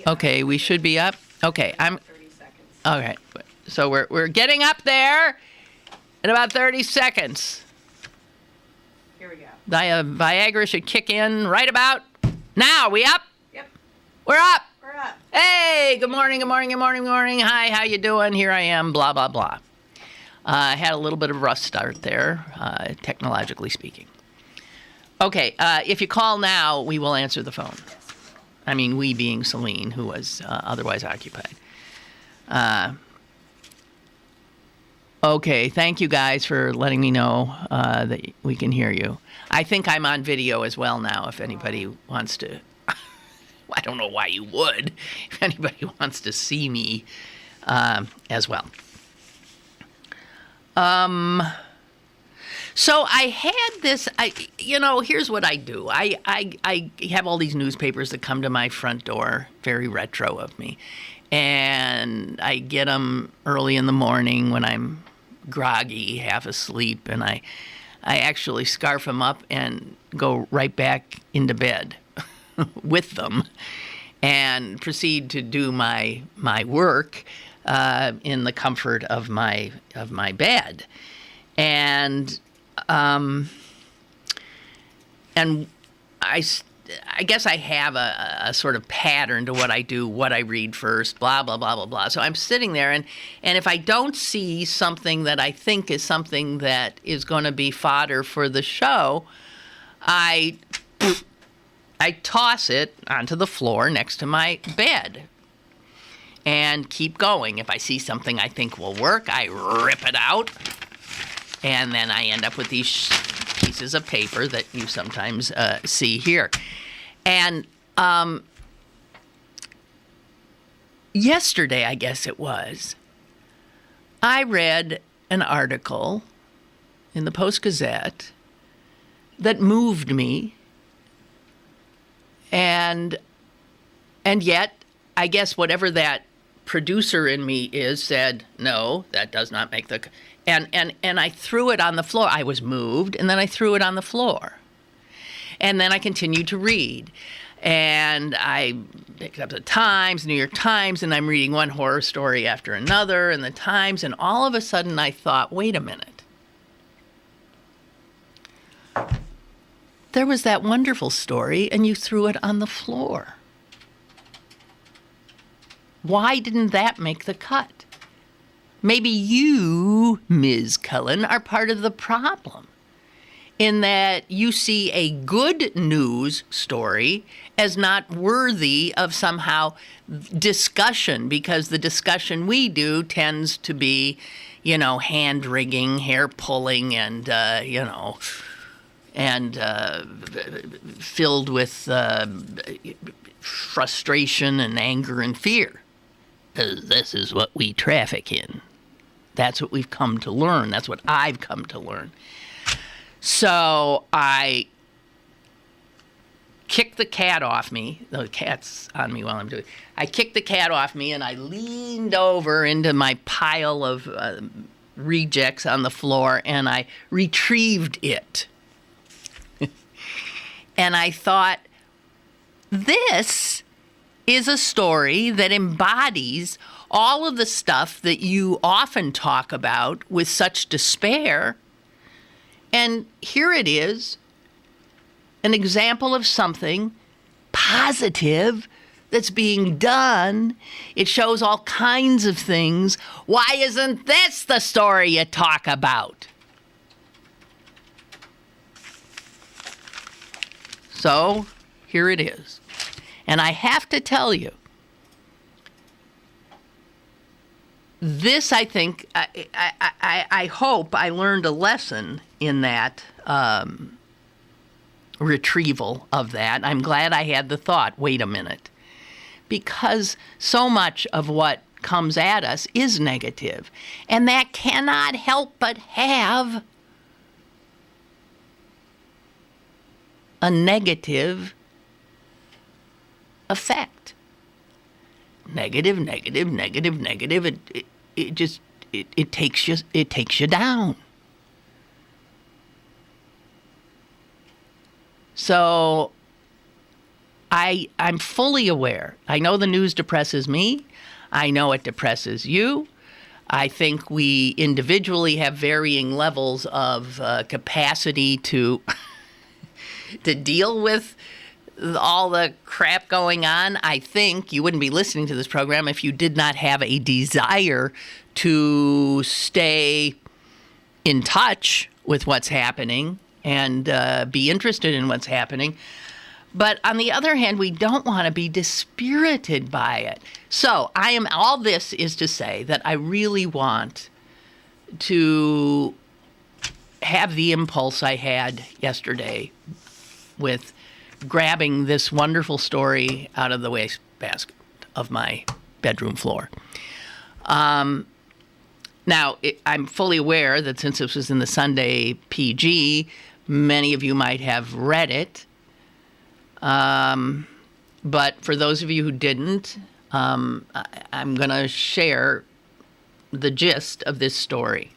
Okay, we should be up. Okay, I'm. 30 seconds. Okay, so we're getting up there in about 30 seconds. Here we go. Viagra should kick in right about now. We up? Yep. We're up. We're up. Hey, good morning, good morning, good morning, good morning. Hi, how you doing? Here I am, blah, blah, blah. I had a little bit of a rough start there, technologically speaking. Okay, if you call now, we will answer the phone. Yes, I mean, we being Celine, who was otherwise occupied. Okay, thank you guys for letting me know that we can hear you. I think I'm on video as well now, if anybody wants to. I don't know why you would, if anybody wants to see me as well. So I had this, here's what I do. I have all these newspapers that come to my front door, very retro of me. And I get them early in the morning when I'm groggy, half asleep, and I actually scarf them up and go right back into bed with them and proceed to do my work in the comfort of my bed. And I guess I have a sort of pattern to what I do, what I read first, blah, blah, blah, blah, blah. So I'm sitting there, and if I don't see something that I think is something that is going to be fodder for the show, I toss it onto the floor next to my bed and keep going. If I see something I think will work, I rip it out, and then I end up with these pieces of paper that you sometimes see here. And yesterday, I guess it was, I read an article in the Post-Gazette that moved me, and yet, I guess whatever that producer in me is said, no, that does not make the... And I threw it on the floor. I was moved, and then I threw it on the floor. And then I continued to read. And I picked up the Times, New York Times, and I'm reading one horror story after another in the Times, and all of a sudden I thought, wait a minute. There was that wonderful story, and you threw it on the floor. Why didn't that make the cut? Maybe you, Ms. Cullen, are part of the problem in that you see a good news story as not worthy of somehow discussion, because the discussion we do tends to be, hand wringing, hair pulling, and, filled with frustration and anger and fear. This is what we traffic in. That's what we've come to learn. That's what I've come to learn. So I kicked the cat off me. The cat's on me while I'm doing it. I kicked the cat off me, and I leaned over into my pile of rejects on the floor, and I retrieved it. And I thought, this is a story that embodies all of the stuff that you often talk about with such despair. And here it is, an example of something positive that's being done. It shows all kinds of things. Why isn't this the story you talk about? So here it is. And I have to tell you, this, I think, I hope I learned a lesson in that retrieval of that. I'm glad I had the thought, wait a minute. Because so much of what comes at us is negative. And that cannot help but have a negative effect. Negative. It takes you down. So I'm fully aware. I know the news depresses me. I know it depresses you. I think we individually have varying levels of capacity to to deal with all the crap going on. I think you wouldn't be listening to this program if you did not have a desire to stay in touch with what's happening and be interested in what's happening. But on the other hand, we don't want to be dispirited by it. So all this is to say that I really want to have the impulse I had yesterday with grabbing this wonderful story out of the wastebasket of my bedroom floor. Now, I'm fully aware that since this was in the Sunday PG, many of you might have read it. But for those of you who didn't, I'm going to share the gist of this story.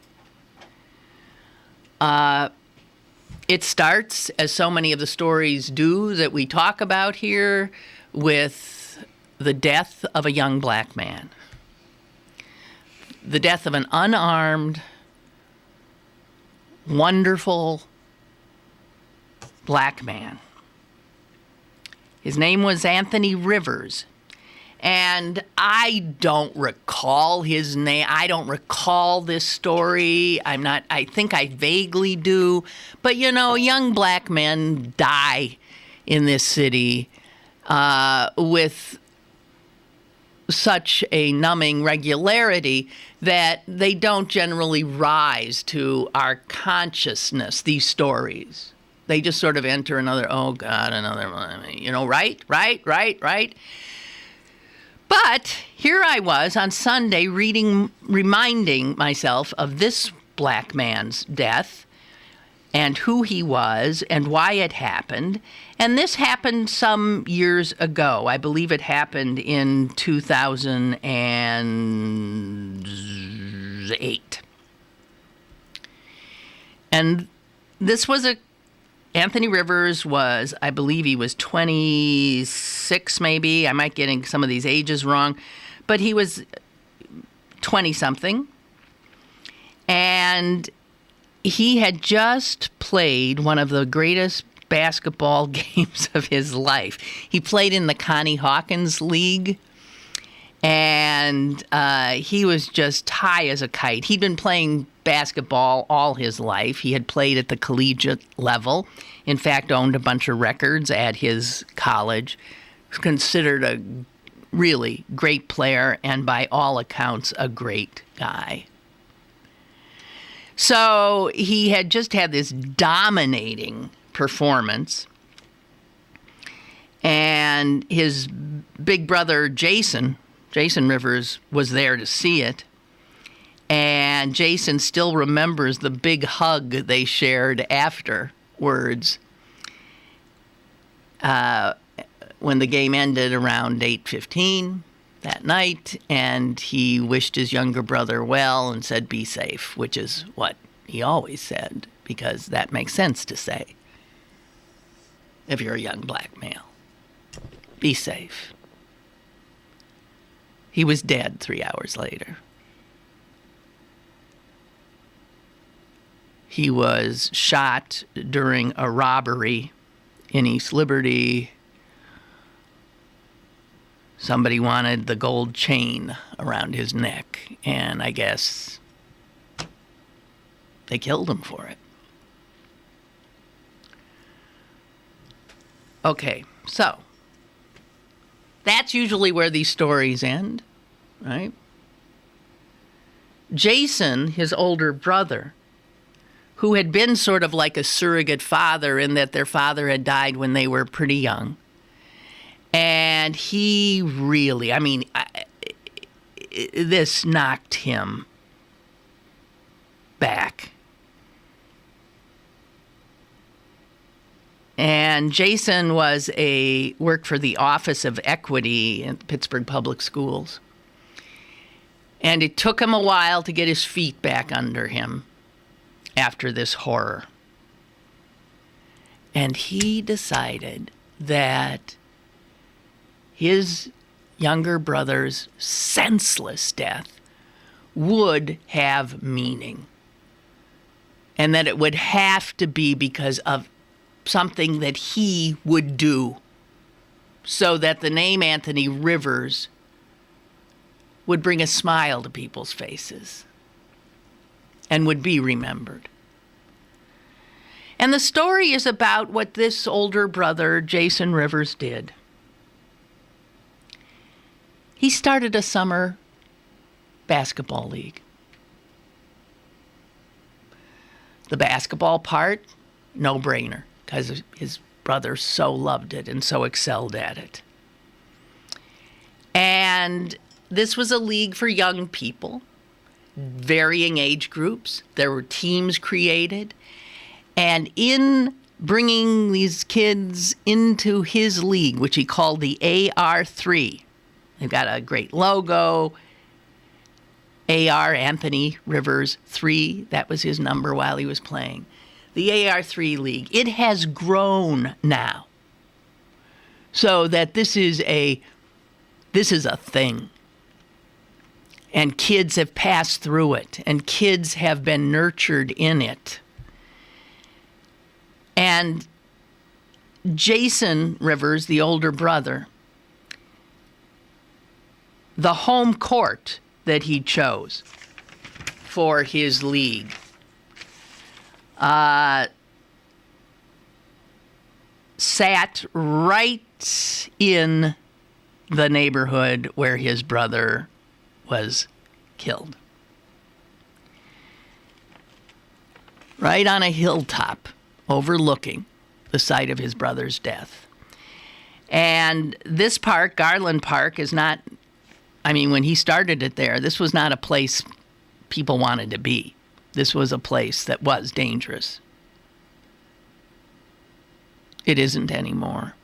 It starts, as so many of the stories do that we talk about here, with the death of a young black man. The death of an unarmed, wonderful black man. His name was Anthony Rivers. And I don't recall his name. I don't recall this story. I think I vaguely do. But, young black men die in this city with such a numbing regularity that they don't generally rise to our consciousness, these stories. They just sort of enter another, oh God, another one, right. But here I was on Sunday reminding myself of this black man's death and who he was and why it happened. And this happened some years ago. I believe it happened in 2008. And this was Anthony Rivers was, I believe he was 26 maybe. I might getting some of these ages wrong. But he was 20-something. And he had just played one of the greatest basketball games of his life. He played in the Connie Hawkins League. And he was just high as a kite. He'd been playing basketball all his life. He had played at the collegiate level. In fact, owned a bunch of records at his college. Was considered a really great player and by all accounts a great guy. So he had just had this dominating performance. And his big brother Jason Rivers was there to see it. And Jason still remembers the big hug they shared afterwards when the game ended around 8:15 that night. And he wished his younger brother well and said, "Be safe," which is what he always said, because that makes sense to say if you're a young black male. Be safe. He was dead 3 hours later. He was shot during a robbery in East Liberty. Somebody wanted the gold chain around his neck, and I guess they killed him for it. Okay, so that's usually where these stories end, right? Jason, his older brother, who had been sort of like a surrogate father in that their father had died when they were pretty young. And he really, this knocked him back. And Jason worked for the Office of Equity in Pittsburgh Public Schools. And it took him a while to get his feet back under him after this horror. And he decided that his younger brother's senseless death would have meaning. And that it would have to be because of something that he would do, so that the name Anthony Rivers would bring a smile to people's faces and would be remembered. And the story is about what this older brother, Jason Rivers, did. He started a summer basketball league. The basketball part, no-brainer, because his brother so loved it and so excelled at it. And this was a league for young people, varying age groups. There were teams created. And in bringing these kids into his league, which he called the AR3, they've got a great logo. AR, Anthony Rivers 3, that was his number while he was playing. The AR3 League, it has grown now. So that this is a thing. And kids have passed through it, and kids have been nurtured in it. And Jason Rivers, the older brother, the home court that he chose for his league sat right in the neighborhood where his brother was killed. Right on a hilltop overlooking the site of his brother's death. And this park, Garland Park, is not, when he started it there, this was not a place people wanted to be. This was a place that was dangerous. It isn't anymore.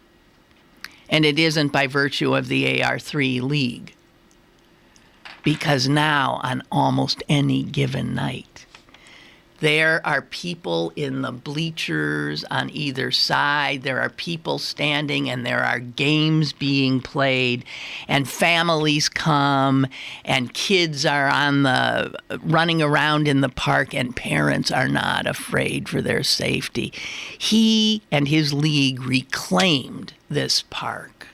And it isn't by virtue of the AR3 League. Because now, on almost any given night, there are people in the bleachers on either side. There are people standing, and there are games being played, and families come, and kids are running around in the park, and parents are not afraid for their safety. He and his league reclaimed this park.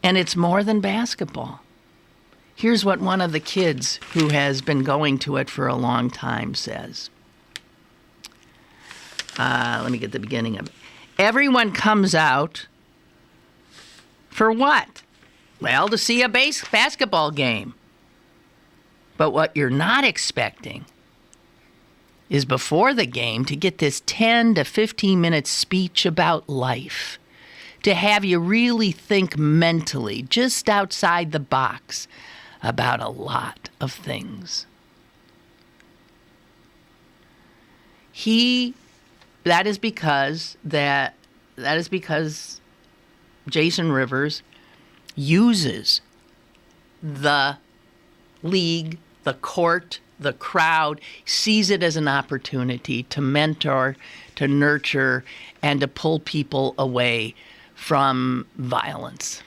And it's more than basketball. Here's what one of the kids who has been going to it for a long time says. Let me get the beginning of it. Everyone comes out for what? Well, to see a basketball game. But what you're not expecting is before the game to get this 10 to 15 minute speech about life. To have you really think mentally, just outside the box, about a lot of things. That is because Jason Rivers uses the league, the court, the crowd, sees it as an opportunity to mentor, to nurture, and to pull people away from violence.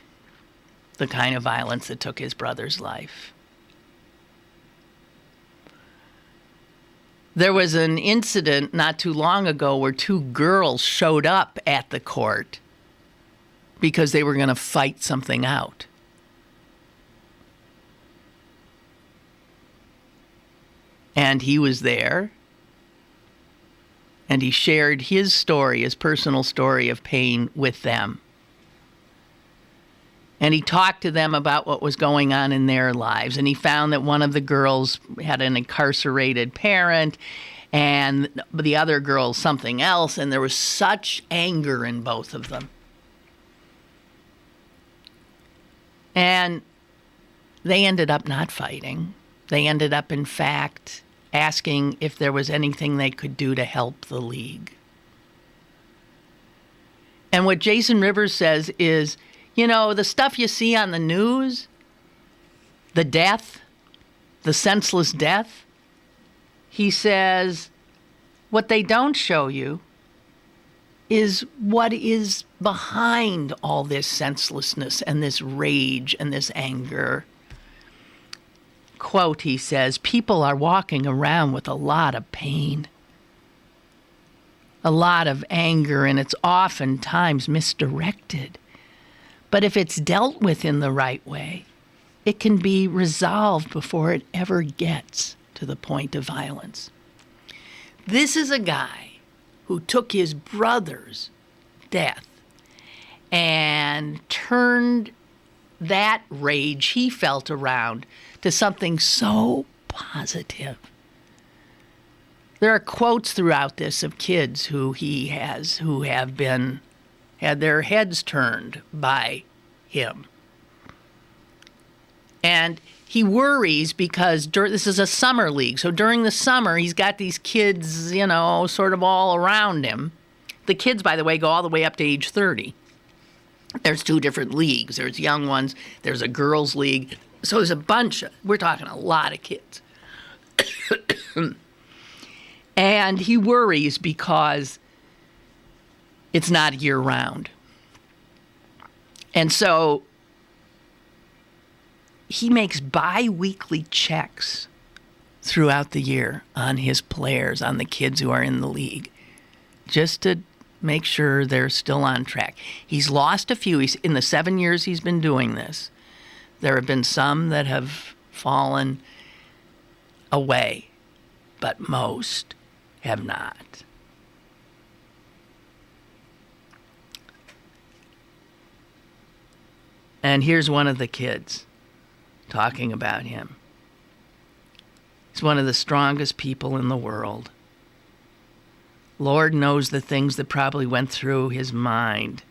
The kind of violence that took his brother's life. There was an incident not too long ago where two girls showed up at the court because they were going to fight something out. And he was there, and he shared his story, his personal story of pain with them. And he talked to them about what was going on in their lives. And he found that one of the girls had an incarcerated parent and the other girl something else. And there was such anger in both of them. And they ended up not fighting. They ended up, in fact, asking if there was anything they could do to help the league. And what Jason Rivers says is, the stuff you see on the news, the death, the senseless death, he says, what they don't show you is what is behind all this senselessness and this rage and this anger. Quote, he says, people are walking around with a lot of pain, a lot of anger, and it's oftentimes misdirected. But if it's dealt with in the right way, it can be resolved before it ever gets to the point of violence. This is a guy who took his brother's death and turned that rage he felt around to something so positive. There are quotes throughout this of kids who have had their heads turned by him. And he worries because this is a summer league. So during the summer, he's got these kids, sort of all around him. The kids, by the way, go all the way up to age 30. There's 2 different leagues. There's young ones. There's a girls' league. So there's we're talking a lot of kids. And he worries because it's not year-round. And so he makes bi-weekly checks throughout the year on his players, on the kids who are in the league, just to make sure they're still on track. He's lost a few. In the 7 years he's been doing this, there have been some that have fallen away, but most have not. And here's one of the kids talking about him. He's one of the strongest people in the world. Lord knows the things that probably went through his mind.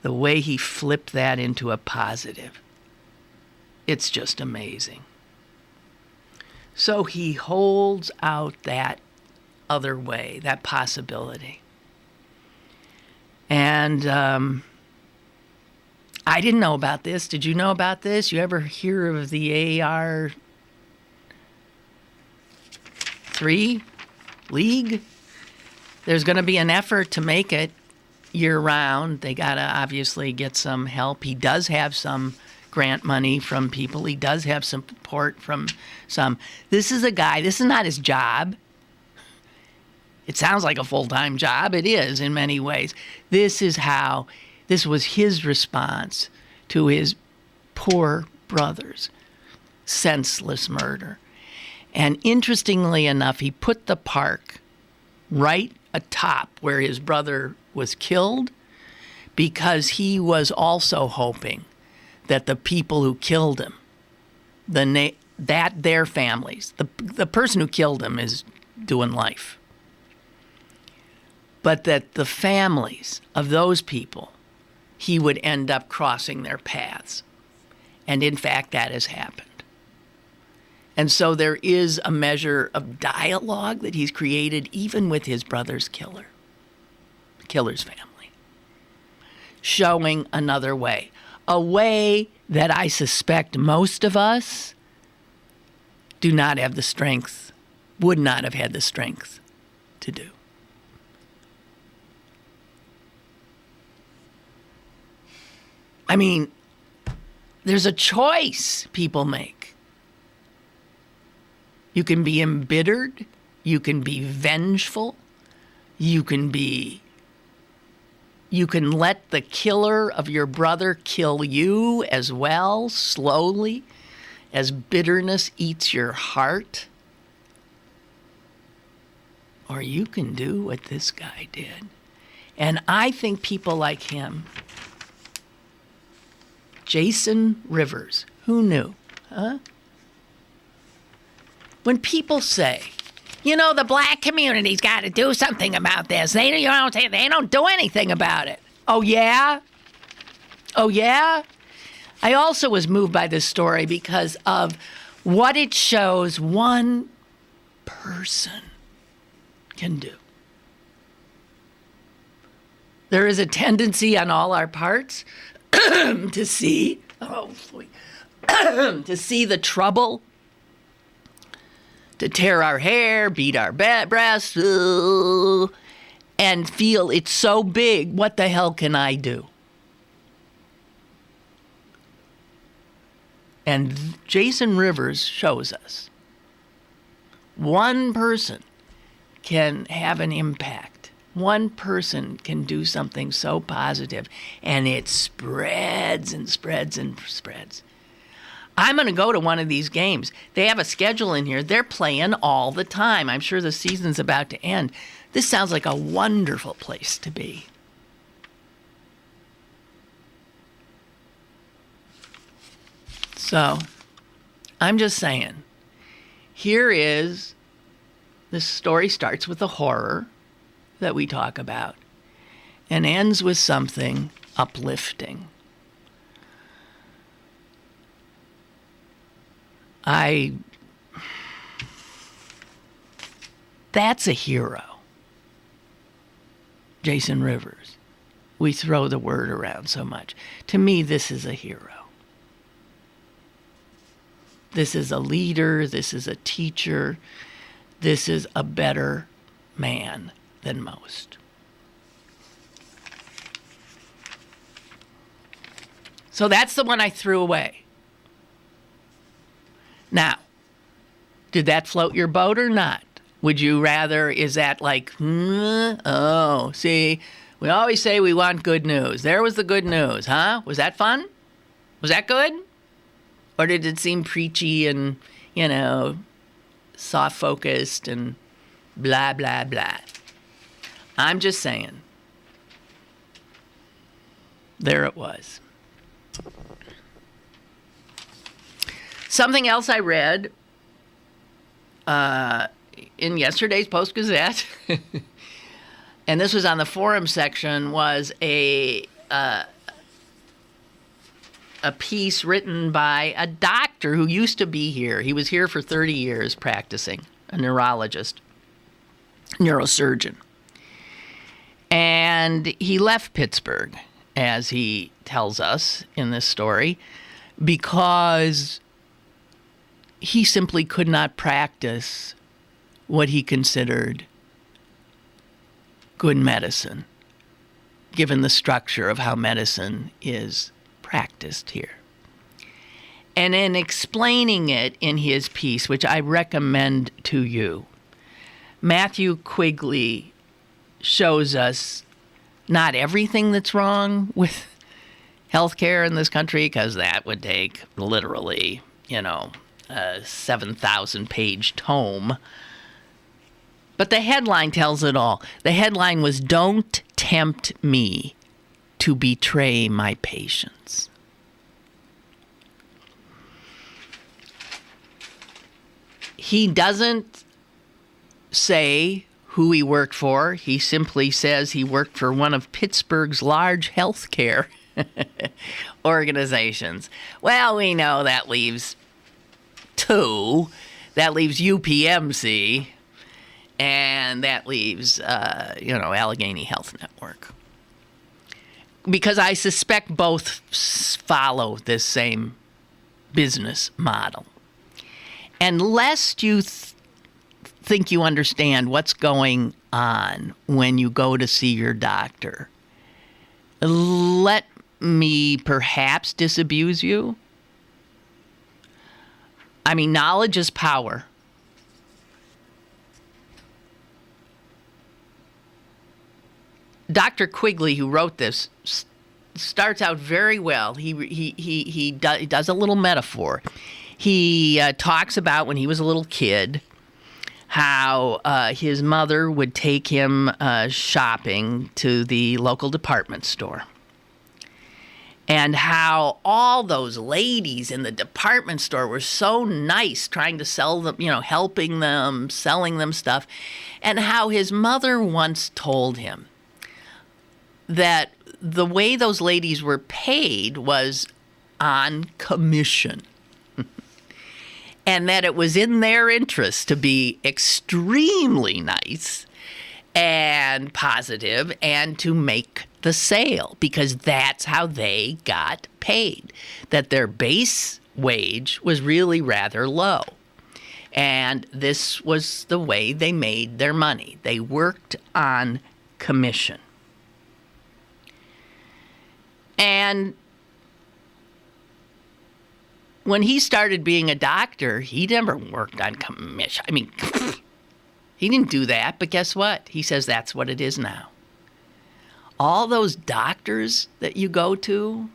The way he flipped that into a positive. It's just amazing. So he holds out that other way, that possibility. And I didn't know about this. Did you know about this? You ever hear of the AR3 league? There's going to be an effort to make it year-round. They got to obviously get some help. He does have some grant money from people. He does have some support from some. This is a guy, this is not his job. It sounds like a full-time job. It is in many ways. This was his response to his poor brother's senseless murder. And interestingly enough, he put the park right atop where his brother was killed because he was also hoping that the people who killed him, their families, the person who killed him is doing life, but that the families of those people, he would end up crossing their paths. And in fact, that has happened. And so there is a measure of dialogue that he's created even with his brother's killer's family, showing another way, a way that I suspect most of us do not have the strength, would not have had the strength to do. I mean, there's a choice people make. You can be embittered. You can be vengeful. You can let the killer of your brother kill you as well, slowly, as bitterness eats your heart. Or you can do what this guy did. And I think people like him, Jason Rivers, who knew, huh? When people say, the black community's got to do something about this, they don't do anything about it. Oh, yeah? Oh, yeah? I also was moved by this story because of what it shows one person can do. There is a tendency on all our parts to see the trouble, to tear our hair, beat our breasts, and feel it's so big, what the hell can I do? And Jason Rivers shows us one person can have an impact. One person can do something so positive, and it spreads and spreads and spreads. I'm going to go to one of these games. They have a schedule in here. They're playing all the time. I'm sure the season's about to end. This sounds like a wonderful place to be. So, I'm just saying, this story starts with a horror that we talk about and ends with something uplifting. That's a hero. Jason Rivers. We throw the word around so much. To me, this is a hero. This is a leader. This is a teacher. This is a better man than most. So that's the one I threw away. Now, did that float your boat or not? Would you rather, is that like, oh, see, we always say we want good news. There was the good news, huh? Was that fun? Was that good? Or did it seem preachy and, soft-focused and blah, blah, blah? I'm just saying. There it was. Something else I read in yesterday's Post-Gazette, and this was on the forum section, was a piece written by a doctor who used to be here. He was here for 30 years practicing, a neurologist, neurosurgeon. And he left Pittsburgh, as he tells us in this story, because he simply could not practice what he considered good medicine, given the structure of how medicine is practiced here. And in explaining it in his piece, which I recommend to you, Matthew Quigley shows us not everything that's wrong with healthcare in this country, because that would take literally, a 7,000-page tome. But the headline tells it all. The headline was, "Don't tempt me to betray my patients." He doesn't say who he worked for. He simply says he worked for one of Pittsburgh's large healthcare organizations. Well, we know that leaves two. That leaves UPMC, and that leaves, Allegheny Health Network. Because I suspect both follow this same business model. And lest you think you understand what's going on when you go to see your doctor, let me perhaps disabuse you. I mean, knowledge is power. Dr. Quigley, who wrote this, starts out very well. He does a little metaphor. He talks about when he was a little kid, how his mother would take him shopping to the local department store. And how all those ladies in the department store were so nice, trying to sell them, helping them, selling them stuff. And how his mother once told him that the way those ladies were paid was on commission. And that it was in their interest to be extremely nice and positive and to make the sale, because that's how they got paid. That their base wage was really rather low. And this was the way they made their money. They worked on commission. And when he started being a doctor, he never worked on commission. I mean, he didn't do that, but guess what? He says that's what it is now. All those doctors that you go to,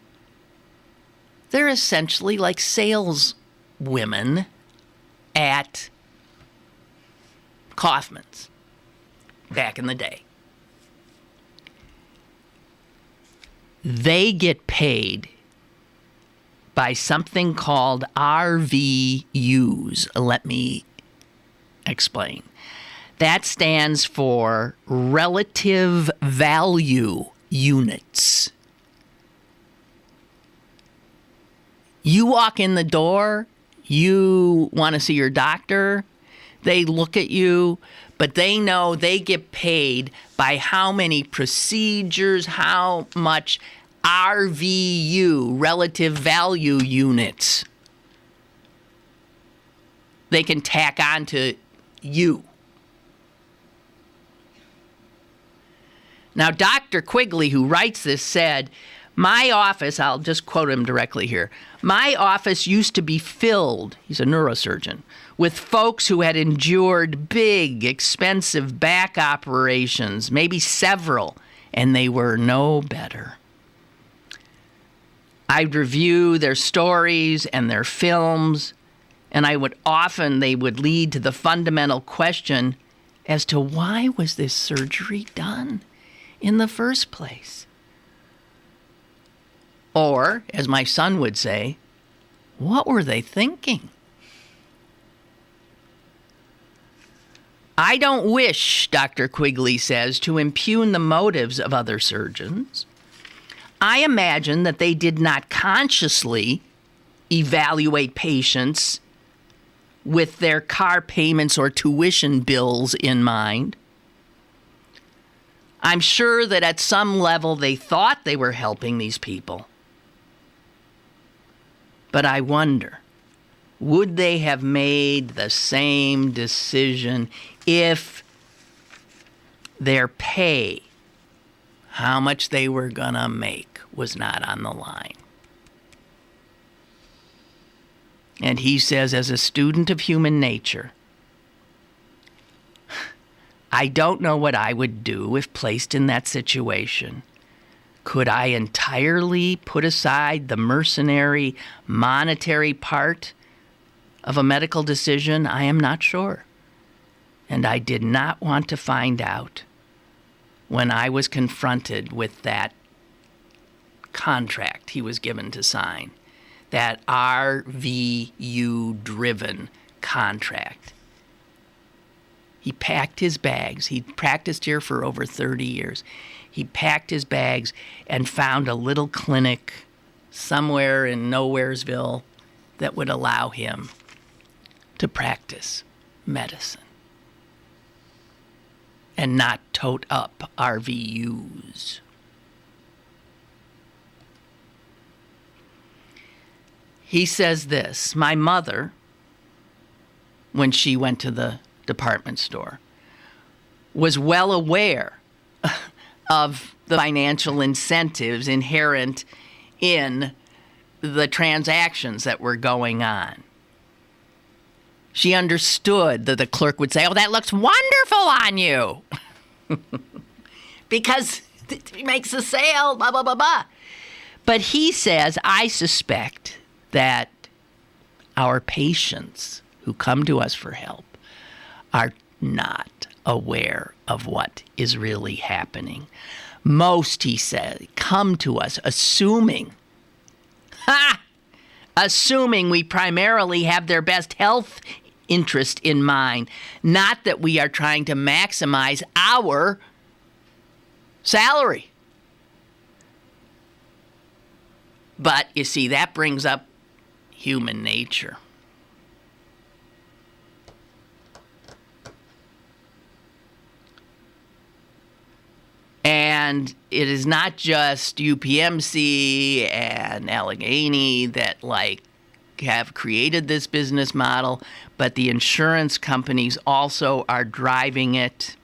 they're essentially like saleswomen at Kaufman's back in the day. They get paid by something called RVUs. Let me explain. That stands for relative value units. You walk in the door, you want to see your doctor, they look at you, but they know they get paid by how many procedures, how much RVU, relative value units, they can tack on to you. Now, Dr. Quigley, who writes this, said, my office, I'll just quote him directly here, my office used to be filled, he's a neurosurgeon, with folks who had endured big, expensive back operations, maybe several, and they were no better. I'd review their stories and their films, and they would lead to the fundamental question as to why was this surgery done in the first place? Or, as my son would say, what were they thinking? I don't wish, Dr. Quigley says, to impugn the motives of other surgeons. I imagine that they did not consciously evaluate patients with their car payments or tuition bills in mind. I'm sure that at some level they thought they were helping these people. But I wonder, would they have made the same decision if their pay, how much they were going to make, was not on the line? And he says, as a student of human nature, I don't know what I would do if placed in that situation. Could I entirely put aside the mercenary, monetary part of a medical decision? I am not sure. And I did not want to find out when I was confronted with that contract he was given to sign, that RVU-driven contract. He packed his bags. He'd practiced here for over 30 years. He packed his bags and found a little clinic somewhere in Nowheresville that would allow him to practice medicine and not tote up RVUs. He says this, my mother, when she went to the department store, was well aware of the financial incentives inherent in the transactions that were going on. She understood that the clerk would say, oh, that looks wonderful on you. Because it makes a sale, blah, blah, blah, blah. But he says, I suspect that our patients who come to us for help are not aware of what is really happening. Most, he said, come to us assuming we primarily have their best health interest in mind, not that we are trying to maximize our salary. But, you see, that brings up human nature. And it is not just UPMC and Allegheny that have created this business model, but the insurance companies also are driving it.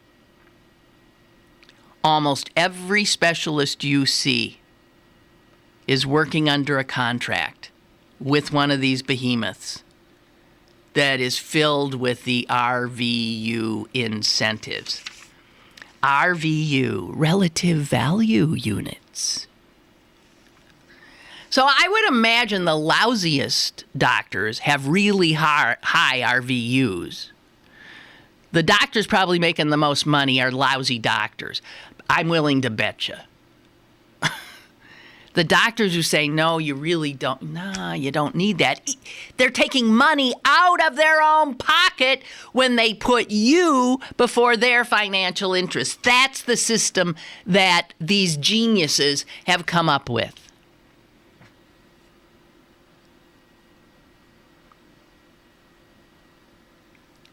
almost every specialist you see is working under a contract with one of these behemoths that is filled with the RVU incentives. RVU, relative value units. So I would imagine the lousiest doctors have really high RVUs. The doctors probably making the most money are lousy doctors. I'm willing to bet you. The doctors who say, no, you really don't, nah, you don't need that. They're taking money out of their own pocket when they put you before their financial interests. That's the system that these geniuses have come up with.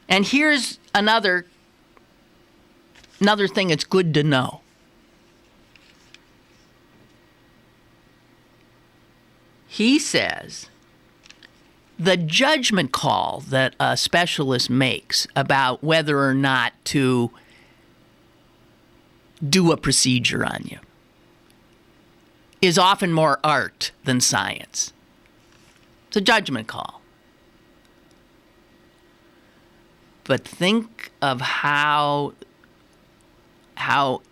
And here's another thing that's good to know. He says the judgment call that a specialist makes about whether or not to do a procedure on you is often more art than science. It's a judgment call. But think of how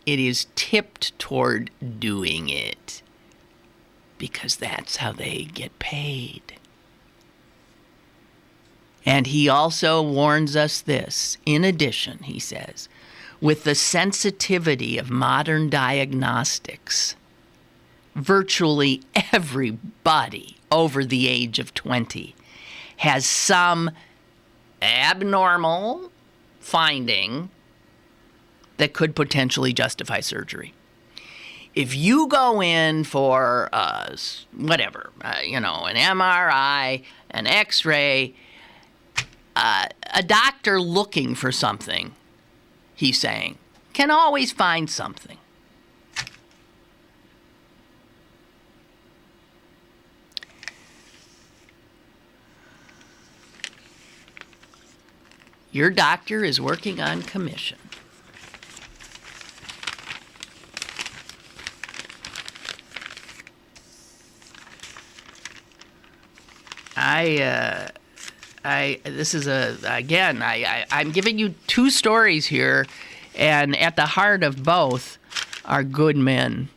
it is tipped toward doing it, because that's how they get paid. And he also warns us this. In addition, he says, with the sensitivity of modern diagnostics, virtually everybody over the age of 20 has some abnormal finding that could potentially justify surgery. If you go in for whatever, an MRI, an X-ray, a doctor looking for something, he's saying, can always find something. Your doctor is working on commission. I'm giving you two stories here, and at the heart of both are good men.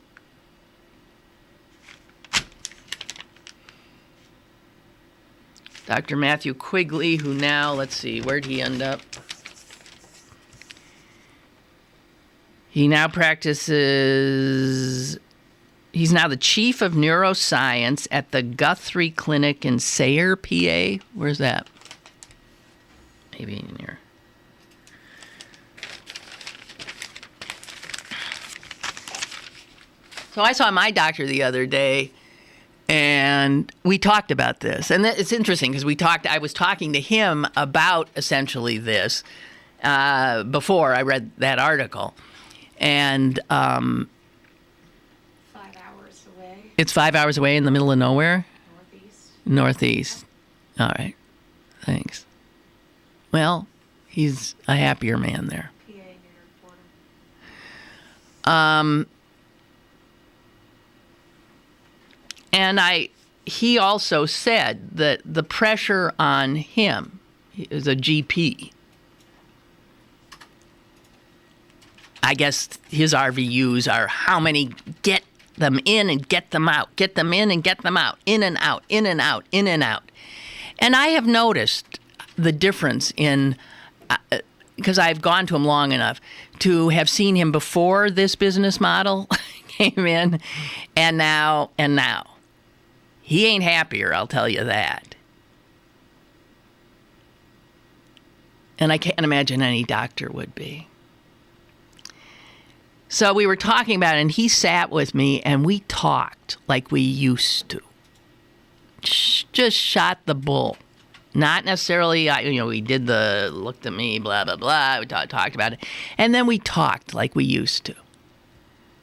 Dr. Matthew Quigley, who now, let's see, where'd he end up? He now practices, he's now the chief of neuroscience at the Guthrie Clinic in Sayre, PA. Where's that? Maybe in here. So I saw my doctor the other day, and we talked about this. And it's interesting because I was talking to him about essentially this before I read that article. And 5 hours away. It's 5 hours away in the middle of nowhere? Northeast. All right. Thanks. Well, he's a happier man there. PA near Fordham. And he also said that the pressure on him is a GP. I guess his RVUs are how many get them in and get them out, get them in and get them out, in and out, in and out, in and out. And I have noticed the difference in, because I've gone to him long enough to have seen him before this business model came in, and now. He ain't happier, I'll tell you that. And I can't imagine any doctor would be. So we were talking about it, and he sat with me, and we talked like we used to. Just shot the bull. Not necessarily, we did looked at me, blah, blah, blah. We talked about it. And then we talked like we used to.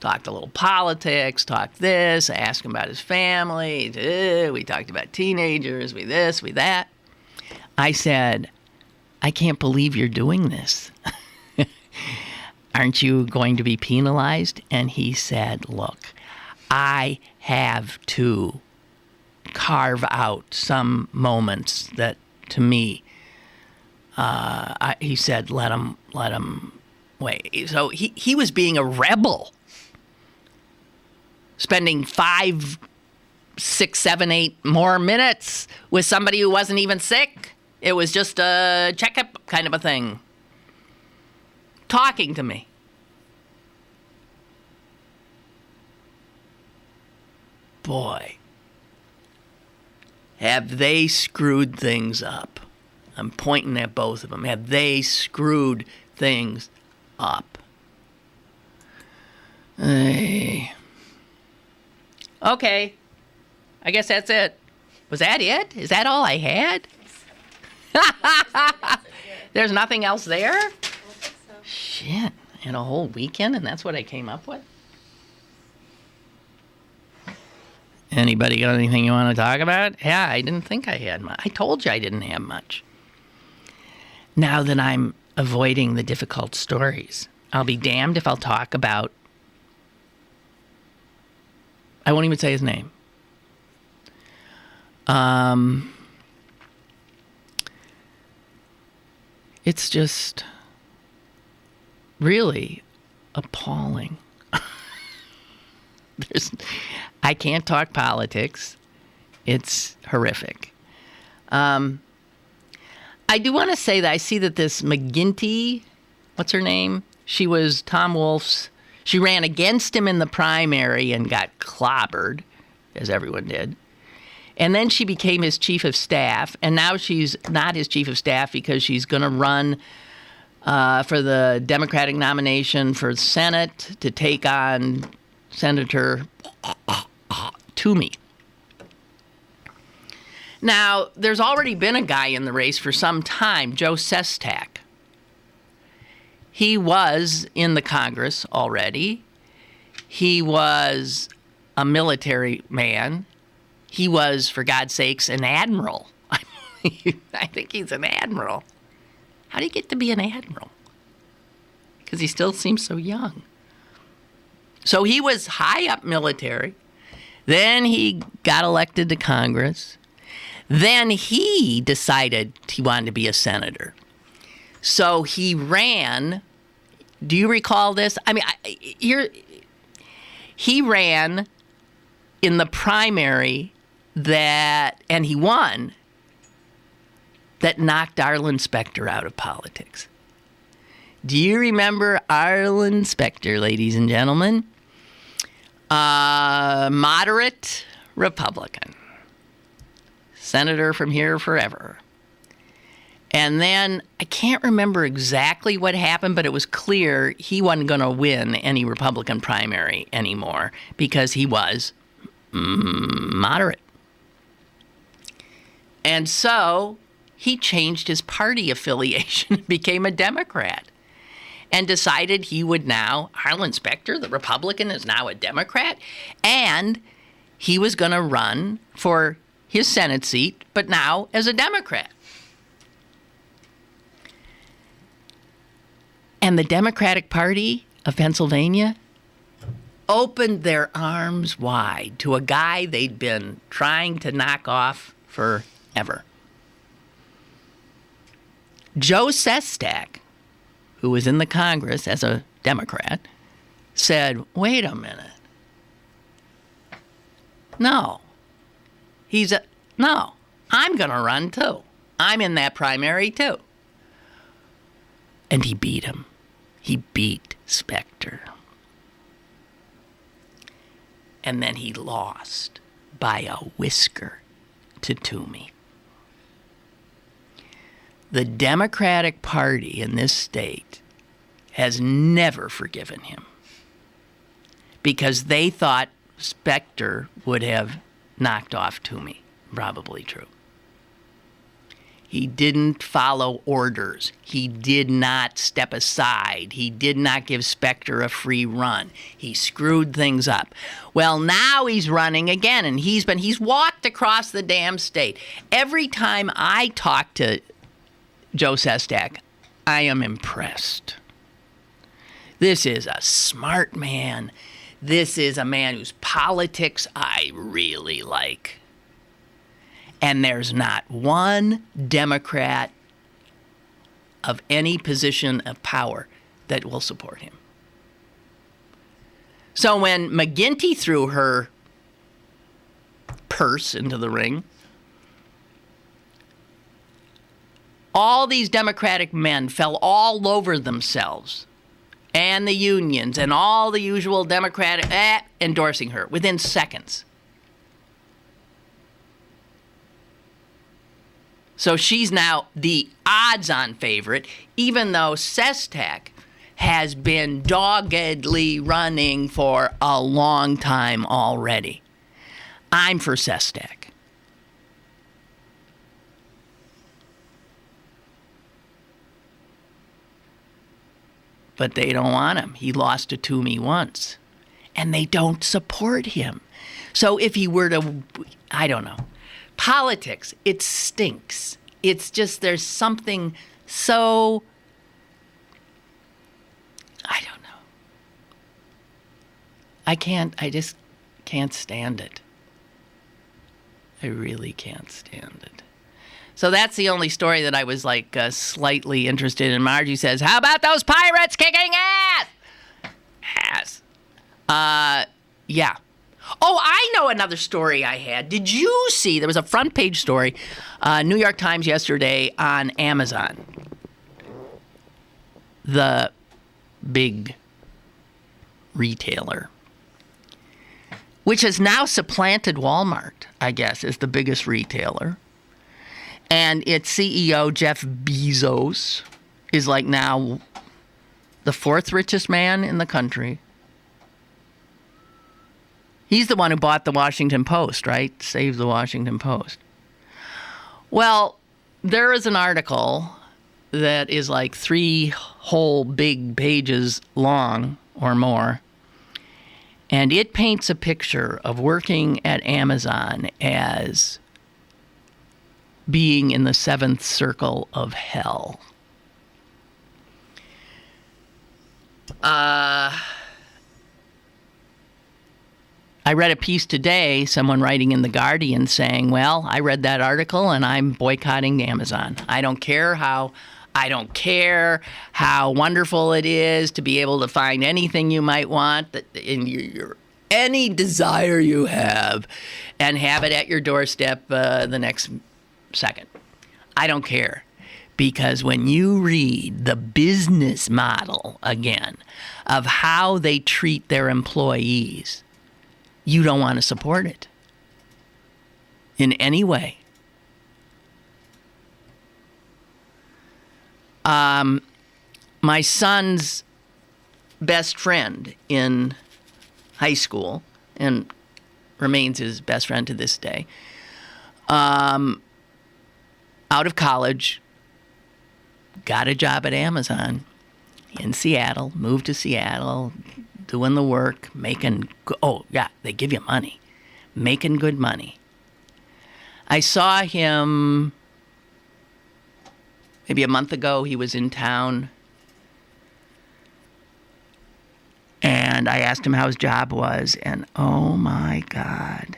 Talked a little politics, talked this, I asked him about his family, we talked about teenagers, we this, we that. I said, I can't believe you're doing this. aren't you going to be penalized? And he said, look, I have to carve out some moments that, to me, he said, let him wait. So he was being a rebel, spending 5, 6, 7, 8 more minutes with somebody who wasn't even sick. It was just a checkup kind of a thing. Talking to me. Boy, have they screwed things up. I'm pointing at both of them. Have they screwed things up? Okay. I guess that's it. Was that it? Is that all I had? There's nothing else there? I don't think so. Shit. And a whole weekend, and that's what I came up with? Anybody got anything you want to talk about? Yeah, I didn't think I had much. I told you I didn't have much. Now that I'm avoiding the difficult stories, I'll be damned if I'll talk about... I won't even say his name. It's just really appalling. I can't talk politics. It's horrific. I do want to say that I see that this McGinty, what's her name? She was Tom Wolfe's. She ran against him in the primary and got clobbered, as everyone did. And then she became his chief of staff. And now she's not his chief of staff because she's going to run for the Democratic nomination for Senate to take on Senator Toomey. Now, there's already been a guy in the race for some time, Joe Sestak. He was in the Congress already. He was a military man. He was, for God's sakes, an admiral. I think he's an admiral. How do you get to be an admiral? Because he still seems so young. So he was high up military. Then he got elected to Congress. Then he decided he wanted to be a senator. So he ran. Do you recall this? I mean, he ran in the primary and he won, that knocked Arlen Specter out of politics. Do you remember Arlen Specter, ladies and gentlemen? Moderate Republican. Senator from here forever. And then, I can't remember exactly what happened, but it was clear he wasn't going to win any Republican primary anymore because he was moderate. And so, he changed his party affiliation and became a Democrat and decided he would now, Arlen Specter, the Republican, is now a Democrat, and he was going to run for his Senate seat, but now as a Democrat. And the Democratic Party of Pennsylvania opened their arms wide to a guy they'd been trying to knock off forever. Joe Sestak, who was in the Congress as a Democrat, said, wait a minute. No, I'm going to run too. I'm in that primary too. And he beat him. He beat Specter. And then he lost by a whisker to Toomey. The Democratic Party in this state has never forgiven him because they thought Specter would have knocked off Toomey. Probably true. He didn't follow orders. He did not step aside. He did not give Specter a free run. He screwed things up. Well, now he's running again, and he's walked across the damn state. Every time I talk to Joe Sestak, I am impressed. This is a smart man. This is a man whose politics I really like. And there's not one Democrat of any position of power that will support him. So when McGuinty threw her purse into the ring, all these Democratic men fell all over themselves, and the unions and all the usual Democratic endorsing her within seconds. So she's now the odds-on favorite, even though Sestak has been doggedly running for a long time already. I'm for Sestak. But they don't want him. He lost to Toomey once. And they don't support him. So if he were to, I don't know. Politics, it stinks. It's just there's something so, I don't know. I just can't stand it. I really can't stand it. So that's the only story that I was slightly interested in. Margie says, how about those pirates kicking ass? Yeah. Oh, I know another story I had. Did you see, there was a front page story, New York Times yesterday on Amazon. The big retailer, which has now supplanted Walmart, I guess, as the biggest retailer. And its CEO, Jeff Bezos, is now the fourth richest man in the country. He's the one who bought the Washington Post, right? Saved the Washington Post. Well, there is an article that is 3 whole big pages long or more. And it paints a picture of working at Amazon as being in the 7th circle of hell. I read a piece today, someone writing in The Guardian saying, well, I read that article and I'm boycotting Amazon. I don't care how wonderful it is to be able to find anything you might want in your any desire you have and have it at your doorstep the next second. I don't care. Because when you read the business model again of how they treat their employees, you don't want to support it in any way. My son's best friend in high school, and remains his best friend to this day, out of college, got a job at Amazon in Seattle, moved to Seattle, doing the work, they give you money, making good money. I saw him maybe a month ago. He was in town, and I asked him how his job was, and oh my God.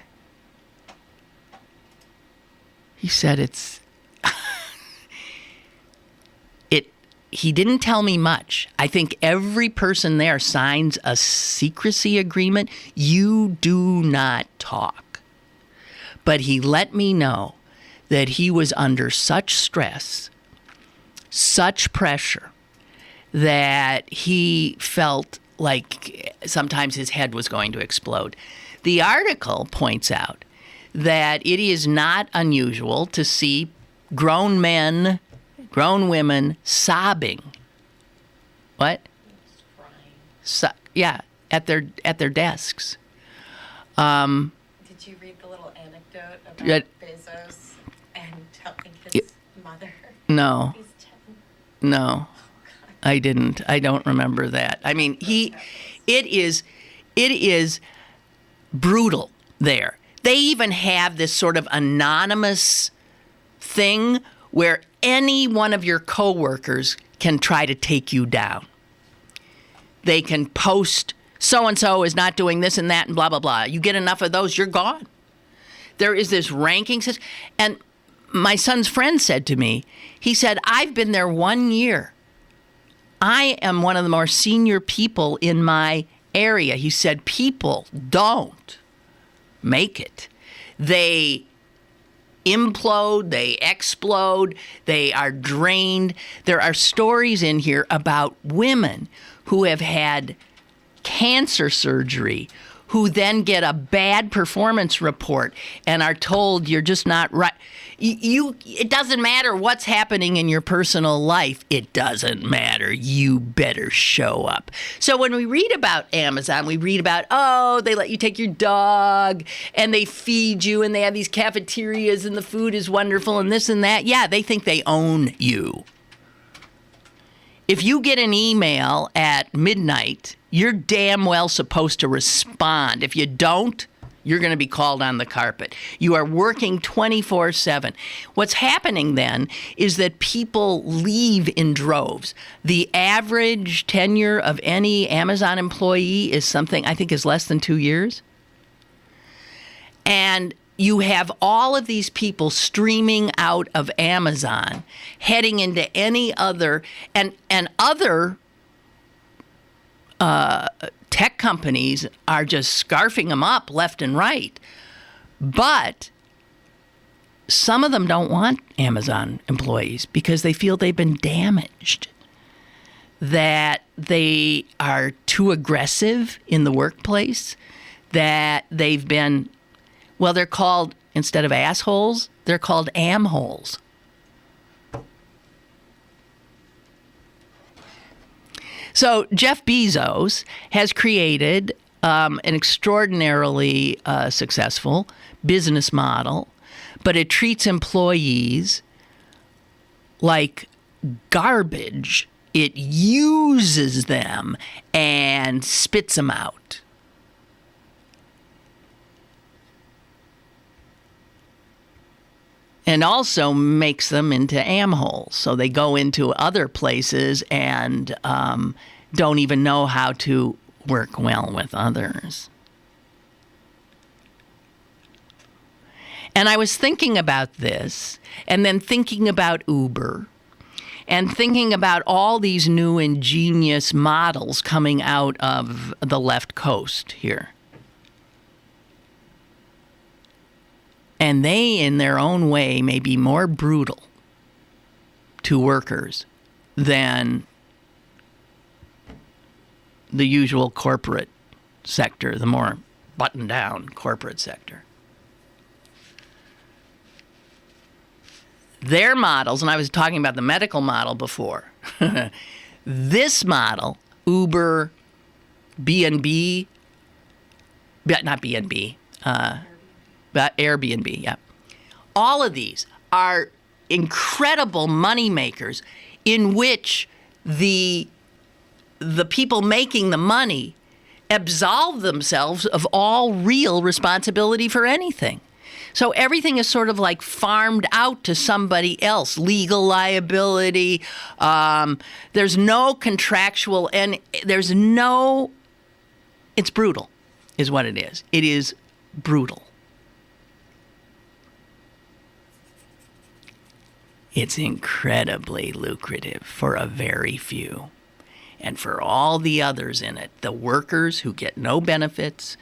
He said he didn't tell me much. I think every person there signs a secrecy agreement. You do not talk. But he let me know that he was under such stress, such pressure, that he felt like sometimes his head was going to explode. The article points out that it is not unusual to see grown men, grown women sobbing. What? Yeah, at their desks. Did you read the little anecdote about Bezos and telling his mother? No. He's 10? No, I didn't. I don't remember that. I mean, it is brutal there. They even have this sort of anonymous thing where any one of your coworkers can try to take you down. They can post so-and-so is not doing this and that and blah, blah, blah. You get enough of those, you're gone. There is this ranking system. And my son's friend said to me, he said, I've been there 1 year. I am one of the more senior people in my area. He said, people don't make it. They implode, they explode, they are drained. There are stories in here about women who have had cancer surgery, who then get a bad performance report and are told you're just not right. It doesn't matter what's happening in your personal life. It doesn't matter. You better show up. So when we read about Amazon, we read about, oh, they let you take your dog and they feed you and they have these cafeterias and the food is wonderful and this and that. Yeah, they think they own you. If you get an email at midnight, you're damn well supposed to respond. If you don't, you're going to be called on the carpet. You are working 24/7. What's happening then is that people leave in droves. The average tenure of any Amazon employee is something I think is less than 2 years. And you have all of these people streaming out of Amazon, heading into any other, and other tech companies are just scarfing them up left and right. But some of them don't want Amazon employees because they feel they've been damaged, that they are too aggressive in the workplace, that they've been, well, they're called, instead of assholes, they're called am-holes. So Jeff Bezos has created an extraordinarily successful business model, but it treats employees like garbage. It uses them and spits them out. And also makes them into am-holes. So they go into other places and don't even know how to work well with others. And I was thinking about this, and then thinking about Uber, and thinking about all these new ingenious models coming out of the left coast here. And they, in their own way, may be more brutal to workers than the usual corporate sector, the more buttoned-down corporate sector. Their models, and I was talking about the medical model before, this model, Uber, B&B, not B&B, Airbnb, yeah. All of these are incredible money makers in which the people making the money absolve themselves of all real responsibility for anything. So everything is sort of like farmed out to somebody else. Legal liability. There's no contractual, and there's no. It's brutal, is what it is. It is brutal. It's incredibly lucrative for a very few. And for all the others in it, the workers who get no benefits,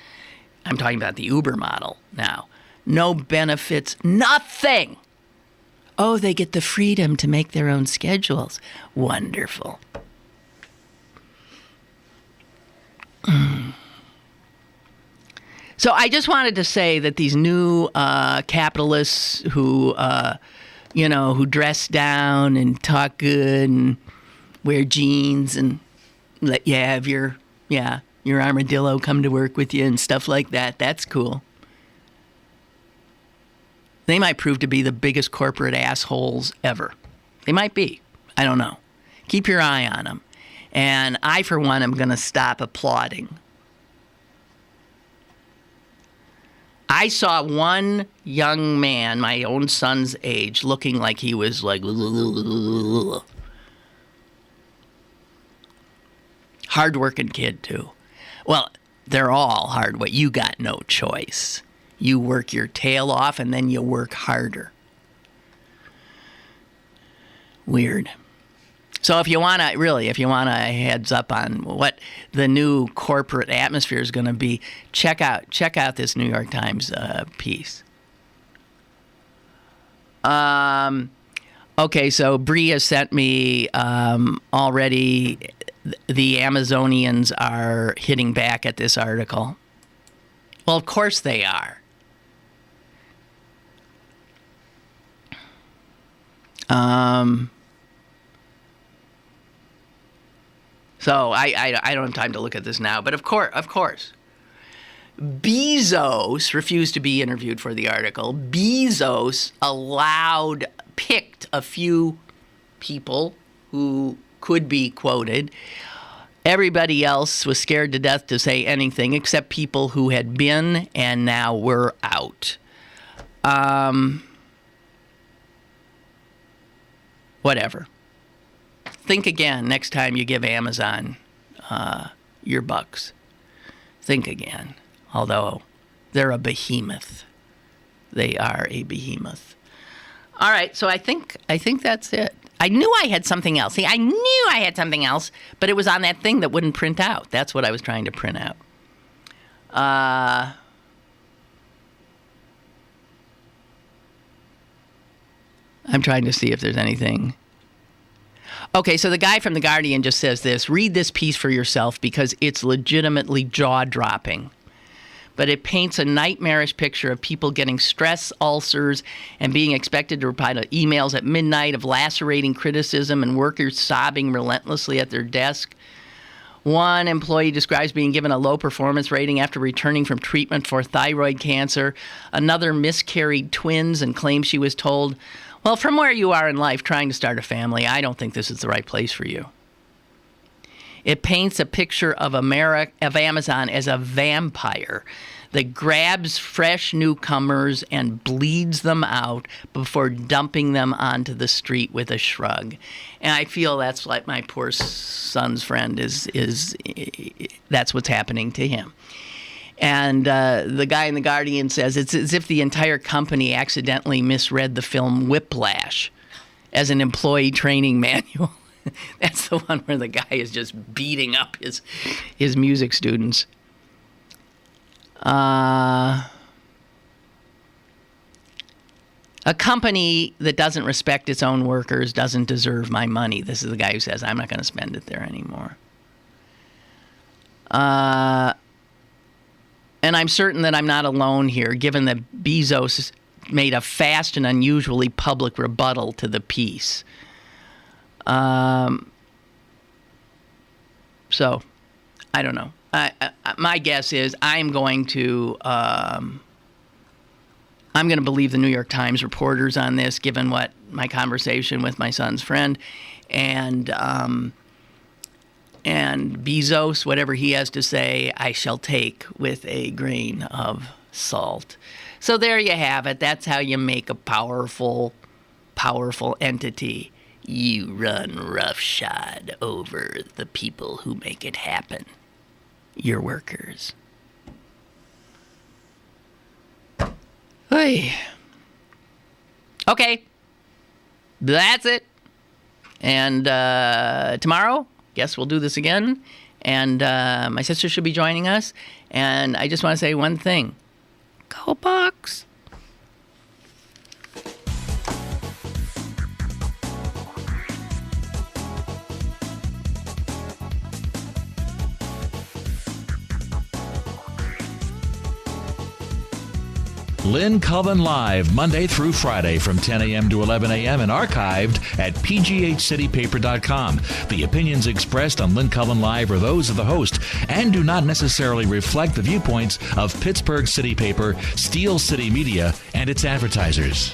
I'm talking about the Uber model now, no benefits, nothing. Oh, they get the freedom to make their own schedules. Wonderful. So I just wanted to say that these new capitalists who who dress down and talk good and wear jeans and let you have your armadillo come to work with you and stuff like that. That's cool. They might prove to be the biggest corporate assholes ever. They might be. I don't know. Keep your eye on them. And I, for one, am going to stop applauding. I saw one young man, my own son's age, looking like he was like Hard-working kid, too. Well, they're all hard. What you got no choice. You work your tail off, and then you work harder. Weird. So if you want a heads up on what the new corporate atmosphere is going to be, check out this New York Times piece. Okay, so Bria sent me already. The Amazonians are hitting back at this article. Well, of course they are. So I don't have time to look at this now, but of course. Bezos refused to be interviewed for the article. Bezos picked a few people who could be quoted. Everybody else was scared to death to say anything except people who had been and now were out. Whatever. Think again next time you give Amazon your bucks. Think again. Although they're a behemoth. They are a behemoth. All right, so I think that's it. I knew I had something else. See, I knew I had something else, but it was on that thing that wouldn't print out. That's what I was trying to print out. I'm trying to see if there's anything. Okay, so the guy from The Guardian just says this. Read this piece for yourself because it's legitimately jaw-dropping. But it paints a nightmarish picture of people getting stress ulcers and being expected to reply to emails at midnight of lacerating criticism and workers sobbing relentlessly at their desk. One employee describes being given a low performance rating after returning from treatment for thyroid cancer. Another miscarried twins and claims she was told, well, from where you are in life trying to start a family, I don't think this is the right place for you. It paints a picture of Amazon as a vampire that grabs fresh newcomers and bleeds them out before dumping them onto the street with a shrug. And I feel that's like my poor son's friend is that's what's happening to him. And the guy in The Guardian says it's as if the entire company accidentally misread the film Whiplash as an employee training manual. That's the one where the guy is just beating up his music students. A company that doesn't respect its own workers doesn't deserve my money. This is the guy who says, I'm not going to spend it there anymore. And I'm certain that I'm not alone here, given that Bezos made a fast and unusually public rebuttal to the piece. So, I don't know. My guess is I'm going to believe the New York Times reporters on this, given what my conversation with my son's friend, and Bezos, whatever he has to say, I shall take with a grain of salt. So there you have it. That's how you make a powerful entity. You run roughshod over the people who make it happen. Your workers. Hey. Okay. That's it. And tomorrow, guess we'll do this again. And my sister should be joining us. And I just want to say one thing. Go Bucks! Lynn Cullen Live, Monday through Friday from 10 a.m. to 11 a.m. and archived at pghcitypaper.com. The opinions expressed on Lynn Cullen Live are those of the host and do not necessarily reflect the viewpoints of Pittsburgh City Paper, Steel City Media, and its advertisers.